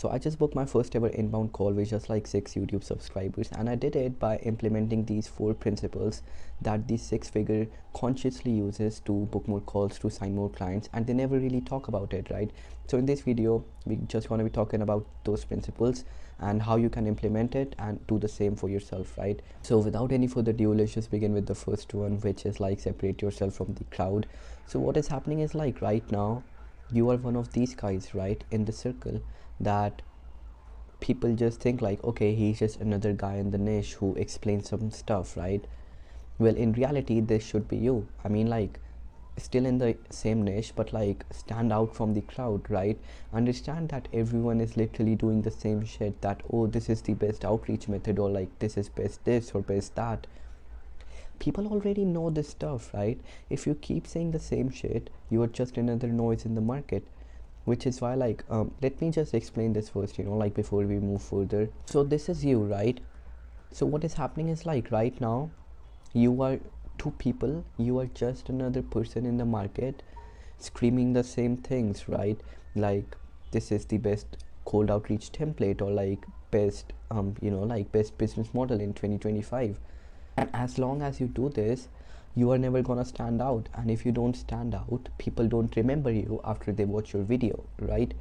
So I just booked my first ever inbound call with just like 6 YouTube subscribers, and I did it by implementing these 4 principles that the 6-figure consciously uses to book more calls, to sign more clients, and they never really talk about it, right? So in this video we just want to be talking about those principles and how you can implement it and do the same for yourself, right? So without any further ado, let's just begin with the first one, which is like separate yourself from the crowd. So what is happening is like right now you are one of these guys, right, in the circle that people just think like, okay, he's just another guy in the niche who explains some stuff, right? Well, in reality this should be you. I mean, like, still in the same niche, but like stand out from the crowd, right? Understand that everyone is literally doing the same shit, that oh, this is the best outreach method, or like this is best this or best that. People already know this stuff, right? If you keep saying the same shit, you are just another noise in the market. Which is why, like, let me just explain this first, like before we move further. So this is you, right? So what is happening is like right now you are two people, you are just another person in the market screaming the same things, right? Like, this is the best cold outreach template, or like best like best business model in 2025. And as long as you do this, you are never gonna stand out. And if you don't stand out, people don't remember you after they watch your video, right?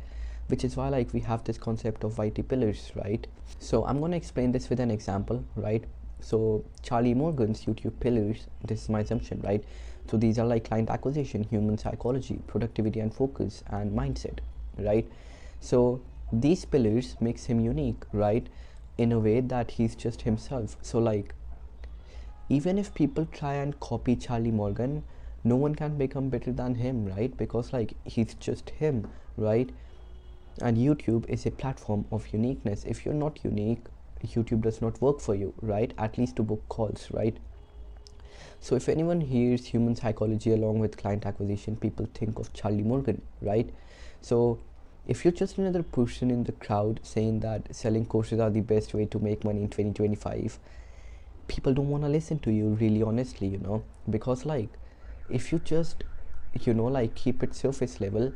Which is why, like, we have this concept of YT pillars, right? So I'm gonna explain this with an example, right? So Charlie Morgan's YouTube pillars, this is my assumption, right? So these are like client acquisition, human psychology, productivity and focus, and mindset, right? So these pillars makes him unique, right? In a way that he's just himself. So like, even if people try and copy Charlie Morgan, no one can become better than him, right? Because like, he's just him, right? And YouTube is a platform of uniqueness. If you're not unique, YouTube does not work for you, right? At least to book calls, right? So if anyone hears human psychology along with client acquisition, people think of Charlie Morgan, right? So if you're just another person in the crowd saying that selling courses are the best way to make money in 2025, people don't want to listen to you, really honestly, because like, if you just like keep it surface level,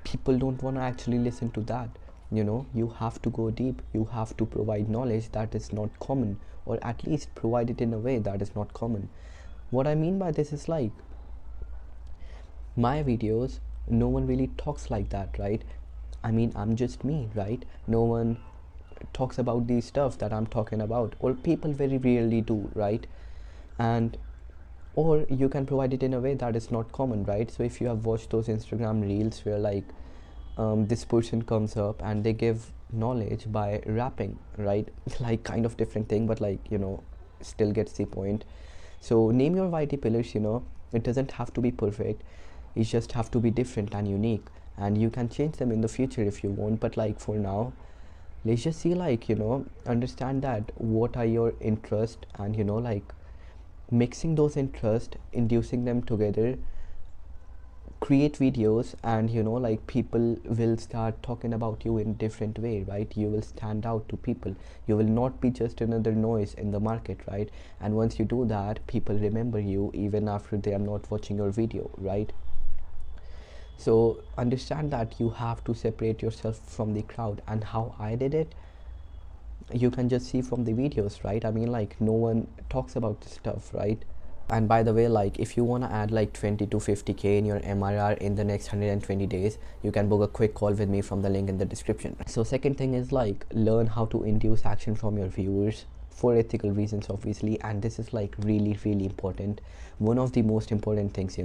people don't want to actually listen to that. You have to go deep, you have to provide knowledge that is not common, or at least provide it in a way that is not common. What I mean by this is like, my videos, no one really talks like that, right? I mean, I'm just me, right? No one talks about these stuff that I'm talking about, or people very rarely do, right? And or you can provide it in a way that is not common, right? So if you have watched those Instagram reels where like this person comes up and they give knowledge by rapping, right? Like, kind of different thing, but like, still gets the point. So name your YT pillars. It doesn't have to be perfect, it just have to be different and unique, and you can change them in the future if you want. But like, for now, let's just see, like, understand that what are your interests, and like mixing those interests, inducing them together, create videos, and like, people will start talking about you in different way, right? You will stand out to people, you will not be just another noise in the market, right? And once you do that, people remember you even after they are not watching your video, right? So understand that you have to separate yourself from the crowd. And how I did it, you can just see from the videos, right? I mean, like, no one talks about this stuff, right? And by the way, like, if you want to add like 20 to 50k in your MRR in the next 120 days, you can book a quick call with me from the link in the description. So second thing is like, learn how to induce action from your viewers for ethical reasons, obviously. And this is like really, really important, one of the most important things.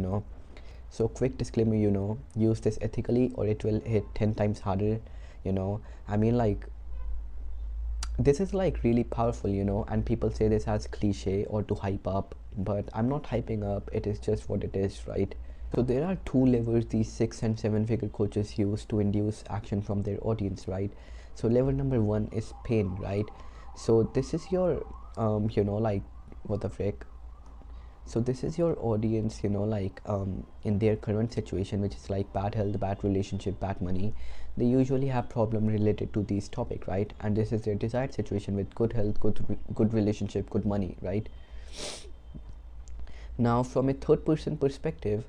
So quick disclaimer, use this ethically or it will hit 10 times harder. I mean, like, this is like really powerful, and people say this as cliche or to hype up, but I'm not hyping up, it is just what it is, right? So there are two levers these 6 and 7 figure coaches use to induce action from their audience, right? So lever number 1 is pain, right? So this is your like, what the frick, so this is your audience, like, in their current situation, which is like bad health, bad relationship, bad money. They usually have problem related to these topic, right? And this is their desired situation with good health, good relationship, good money, right? Now from a third person perspective,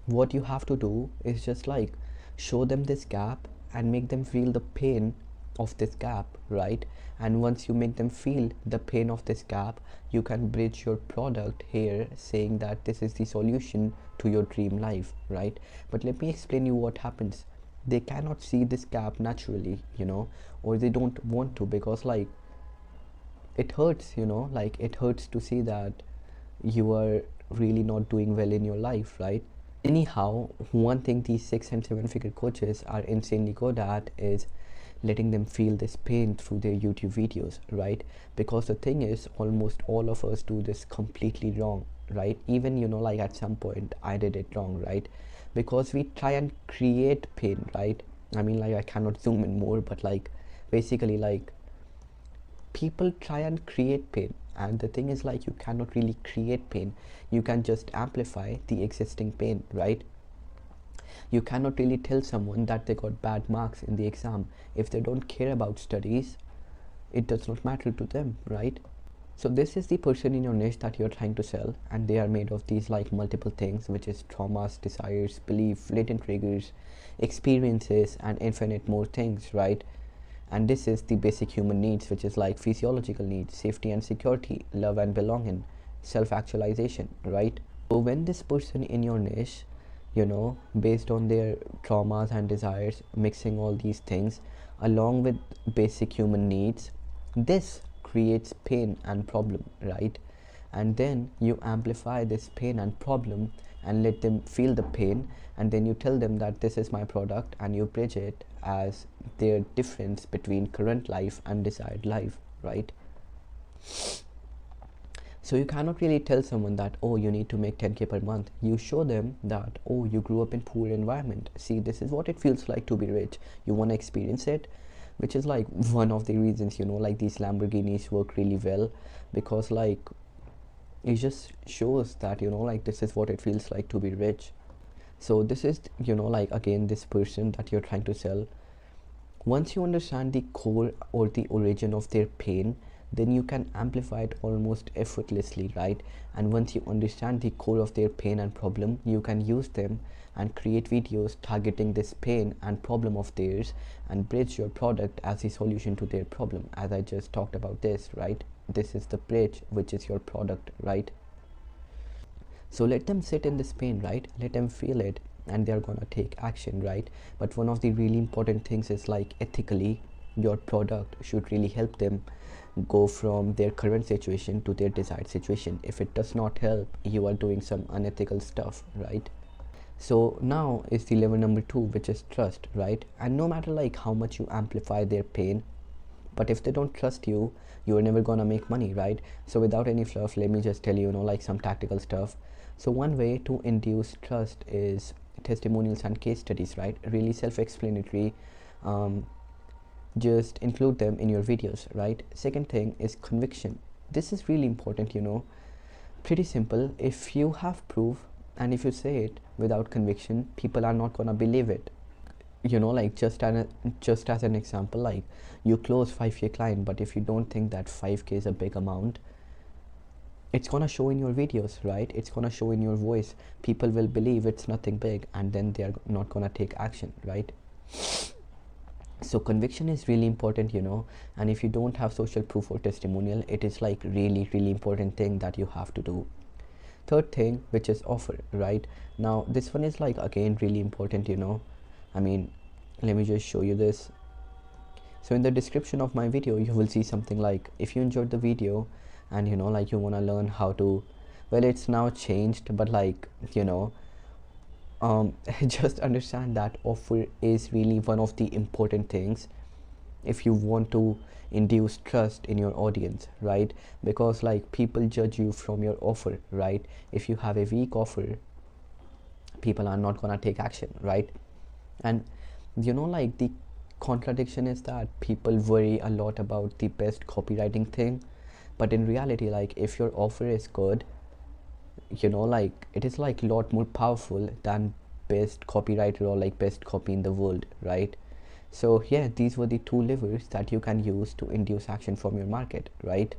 what you have to do is just like show them this gap and make them feel the pain of this gap, right? And once you make them feel the pain of this gap, you can bridge your product here, saying that this is the solution to your dream life, right? But let me explain you what happens. They cannot see this gap naturally, or they don't want to, because like it hurts, like it hurts to see that you are really not doing well in your life, right? Anyhow, one thing these 6 and 7 figure coaches are insanely good at is letting them feel this pain through their YouTube videos, right? Because the thing is, almost all of us do this completely wrong, right? Even, like at some point I did it wrong, right? Because we try and create pain, right? I mean, like I cannot zoom in more, but like basically, like people try and create pain, and the thing is, like, you cannot really create pain. You can just amplify the existing pain, right? You cannot really tell someone that they got bad marks in the exam. If they don't care about studies, it does not matter to them, right? So this is the person in your niche that you're trying to sell, and they are made of these like multiple things, which is traumas, desires, belief, latent triggers, experiences, and infinite more things, right? And this is the basic human needs, which is like physiological needs, safety and security, love and belonging, self-actualization, right? So when this person in your niche, based on their traumas and desires, mixing all these things along with basic human needs, this creates pain and problem, right? And then you amplify this pain and problem and let them feel the pain, and then you tell them that this is my product, and you bridge it as their difference between current life and desired life, right? So you cannot really tell someone that, oh, you need to make 10K per month. You show them that, oh, you grew up in poor environment. See, this is what it feels like to be rich. You want to experience it, which is like one of the reasons, like these Lamborghinis work really well, because like it just shows that, like this is what it feels like to be rich. So this is, like again, this person that you're trying to sell. Once you understand the core or the origin of their pain, then you can amplify it almost effortlessly, right? And once you understand the core of their pain and problem, you can use them and create videos targeting this pain and problem of theirs, and bridge your product as a solution to their problem, as I just talked about this, right? This is the bridge, which is your product, right? So let them sit in this pain, right? Let them feel it, and they're gonna take action, right? But one of the really important things is, like, ethically, your product should really help them go from their current situation to their desired situation. If it does not help, you are doing some unethical stuff, right? So now is the level number 2, which is trust, right? And no matter like how much you amplify their pain, but if they don't trust you, you are never gonna make money, right? So without any fluff, let me just tell you, like some tactical stuff. So one way to induce trust is testimonials and case studies, right? Really self-explanatory. Just include them in your videos, right? Second thing is conviction. This is really important, pretty simple. If you have proof and if you say it without conviction, people are not gonna believe it. Like just as an example, like you close 5K client, but if you don't think that 5K is a big amount, it's gonna show in your videos, right? It's gonna show in your voice. People will believe it's nothing big, and then they are not gonna take action, right? So conviction is really important, and if you don't have social proof or testimonial, it is like really important thing that you have to do. Third thing, which is offer, right? Now this one is like again really important, I mean, let me just show you this. So in the description of my video, you will see something like, if you enjoyed the video and like you want to learn how to, well, it's now changed, but like just understand that offer is really one of the important things if you want to induce trust in your audience, right? Because like people judge you from your offer, right? If you have a weak offer, people are not gonna take action, right? And like the contradiction is that people worry a lot about the best copywriting thing, but in reality, like if your offer is good, like it is like a lot more powerful than best copywriter or like best copy in the world, right? So yeah, these were the 2 levers that you can use to induce action from your market, right?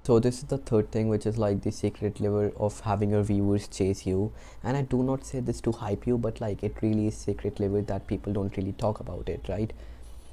So this is the third thing, which is like the secret lever of having your viewers chase you. And I do not say this to hype you, but like it really is secret lever that people don't really talk about it, right?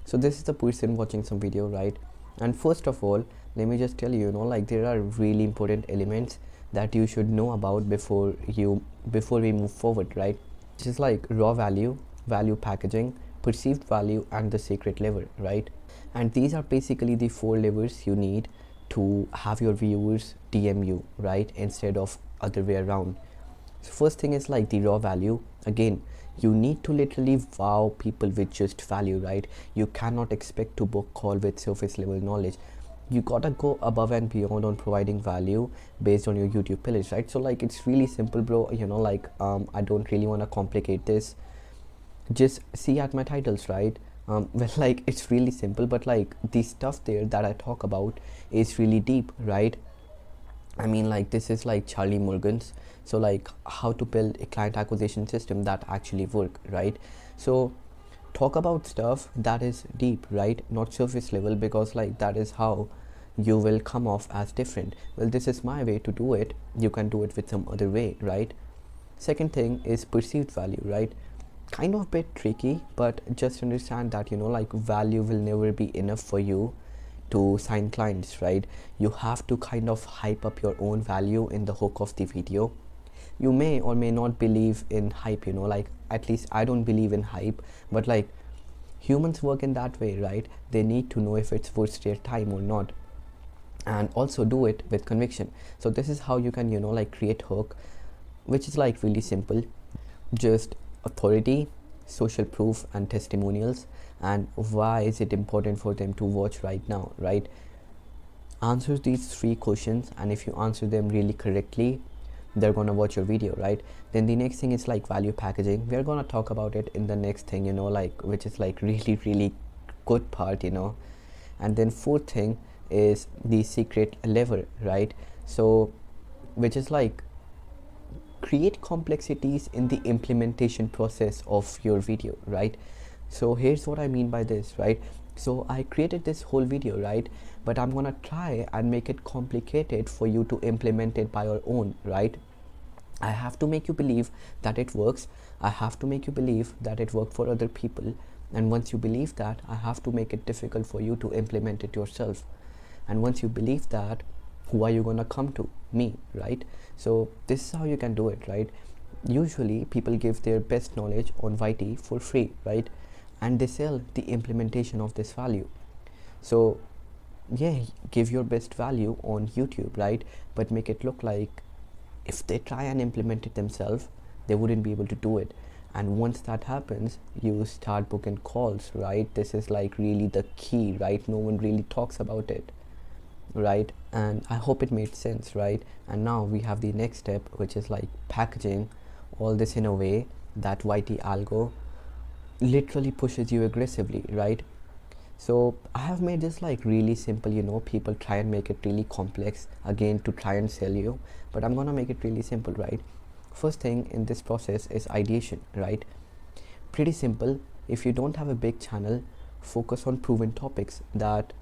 So this is the person watching some video, right? And first of all, let me just tell you, like there are really important elements that you should know about before we move forward, right? Which is like raw value, value packaging, perceived value, and the secret lever, right? And these are basically the four levers you need to have your viewers DM you, right, instead of other way around. So first thing is like the raw value. Again, you need to literally wow people with just value, right? You cannot expect to book call with surface level knowledge. You gotta go above and beyond on providing value based on your YouTube pillars, right? So like it's really simple, bro. Like I don't really want to complicate this. Just see at my titles, right? Well, like it's really simple, but like the stuff there that I talk about is really deep, right? I mean, like this is like Charlie Morgan's. So like how to build a client acquisition system that actually work, right? So talk about stuff that is deep, right? Not surface level, because like that is how you will come off as different. Well, this is my way to do it. You can do it with some other way, right? Second thing is perceived value, right? Kind of bit tricky, but just understand that like value will never be enough for you to sign clients, right? You have to kind of hype up your own value in the hook of the video. You may or may not believe in hype, like at least I don't believe in hype, but like humans work in that way, right? They need to know if it's worth their time or not, and also do it with conviction. So this is how you can like create hook, which is like really simple. Just authority, social proof, and testimonials. And why is it important for them to watch right now, right? Answer these three questions, and if you answer them really correctly, they're gonna watch your video, right? Then the next thing is like value packaging. We're gonna talk about it in the next thing, like which is like really good part. And then fourth thing is the secret lever, right? So which is like create complexities in the implementation process of your video, right? So here's what I mean by this, right? So I created this whole video, right? But I'm gonna try and make it complicated for you to implement it by your own, right? I have to make you believe that it works. I have to make you believe that it worked for other people. And once you believe that, I have to make it difficult for you to implement it yourself. And once you believe that, who are you gonna come to? Me, right? So this is how you can do it, right? Usually people give their best knowledge on YT for free, right? And they sell the implementation of this value. So yeah, give your best value on YouTube, right? But make it look like if they try and implement it themselves, they wouldn't be able to do it. And once that happens, you start booking calls, right? This is like really the key, right? No one really talks about it, right? And I hope it made sense, right? And now we have the next step, which is like packaging all this in a way that YT algo literally pushes you aggressively, right? So I have made this like really simple. People try and make it really complex again to try and sell you, but I'm gonna make it really simple, right? First thing in this process is ideation, right? Pretty simple. If you don't have a big channel, focus on proven topics that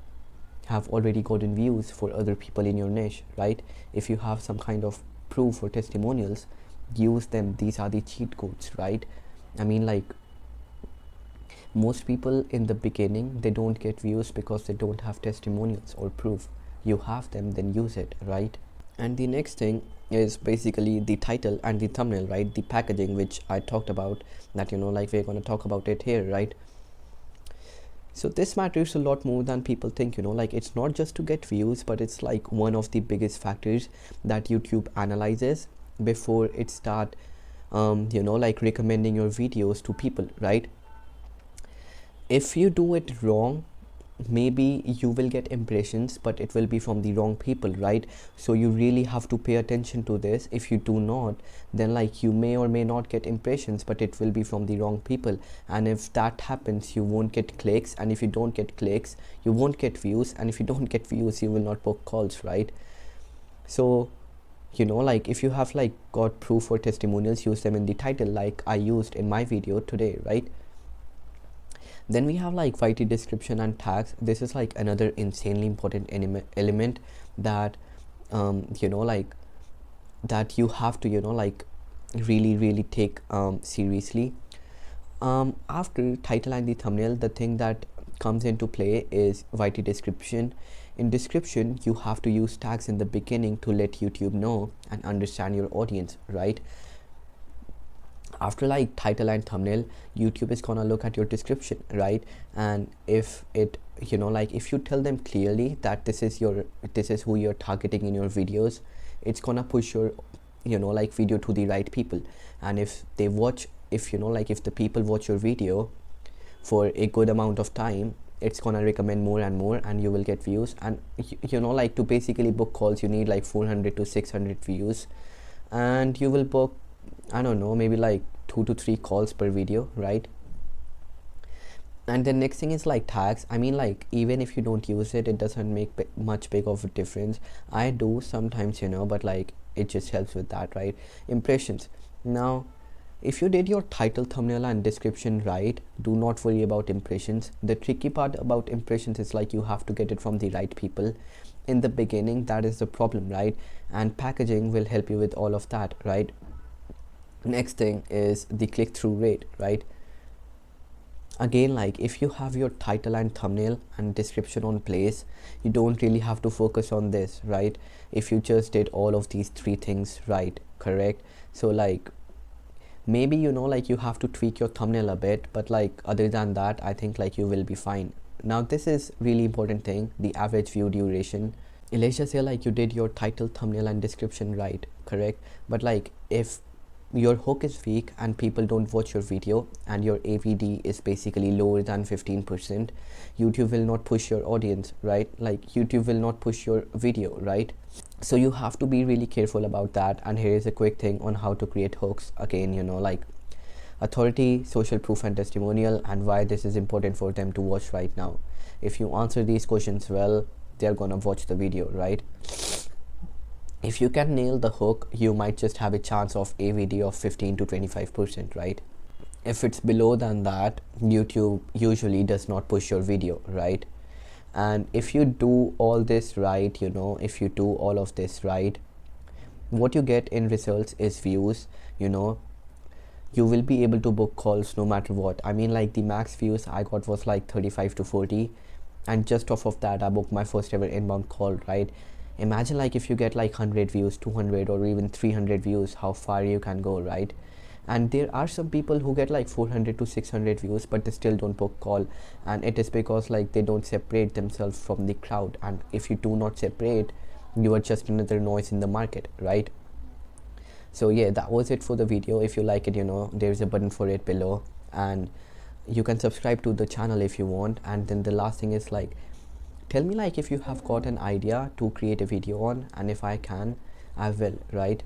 have already gotten views for other people in your niche, right? If you have some kind of proof or testimonials, use them. These are the cheat codes, right? I mean, like most people in the beginning, they don't get views because they don't have testimonials or proof. You have them, then use it, right? And the next thing is basically the title and the thumbnail, right? The packaging, which I talked about, that like we're going to talk about it here, right? So this matters a lot more than people think. Like it's not just to get views, but it's like one of the biggest factors that YouTube analyzes before it start like recommending your videos to people, right? If you do it wrong, maybe you will get impressions, but it will be from the wrong people, right? So you really have to pay attention to this. If you do not, then like you may or may not get impressions, but it will be from the wrong people. And if that happens, you won't get clicks, and if you don't get clicks, you won't get views, and if you don't get views, you will not book calls, right? So like if you have like got proof or testimonials, use them in the title like I used in my video today, right? Then we have like YT description and tags. This is like another insanely important element that like that you have to like really take seriously. After title and the thumbnail, the thing that comes into play is writing description. In description, you have to use tags in the beginning to let YouTube know and understand your audience, right? After like title and thumbnail, YouTube is gonna look at your description, right? And if it like if you tell them clearly that this is who you're targeting in your videos, it's gonna push your like video to the right people. And if they watch, if if the people watch your video for a good amount of time, it's gonna recommend more and more, and you will get views. And like to basically book calls, you need like 400 to 600 views, and you will book, I don't know, maybe like 2 to 3 calls per video, right? And the next thing is like tags. I mean, like even if you don't use it, it doesn't make much big of a difference. I do sometimes, but like it just helps with that, right? Impressions. Now, if you did your title, thumbnail and description right, do not worry about impressions. The tricky part about impressions is like you have to get it from the right people in the beginning. That is the problem, right? And packaging will help you with all of that, right? Next thing is the click-through rate, right? Again, like if you have your title and thumbnail and description on place, you don't really have to focus on this, right? If you just did all of these 3 things right, correct? So like maybe like you have to tweak your thumbnail a bit, but like other than that, I think like you will be fine. Now this is really important thing, the average view duration. Let's just say like you did your title, thumbnail and description right, correct? But like if your hook is weak and people don't watch your video and your AVD is basically lower than 15%, YouTube will not push your audience, right? Like YouTube will not push your video, right? So you have to be really careful about that. And here is a quick thing on how to create hooks. Again, like authority, social proof and testimonial, and why this is important for them to watch right now. If you answer these questions well, they're gonna watch the video, right? If you can nail the hook, you might just have a chance of AVD of 15 to 25%, right? If it's below than that, YouTube usually does not push your video, right? And if you do all this right, if you do all of this right, what you get in results is views. You will be able to book calls no matter what. I mean, like the max views I got was like 35 to 40, and just off of that I booked my first ever inbound call, right? Imagine like if you get like 100 views, 200 or even 300 views, how far you can go, right? And there are some people who get like 400 to 600 views, but they still don't book call, and it is because like they don't separate themselves from the crowd. And if you do not separate, you are just another noise in the market, right? So yeah, that was it for the video. If you like it, there's a button for it below, and you can subscribe to the channel if you want. And then the last thing is like, tell me like if you have got an idea to create a video on, and if I can, I will, right?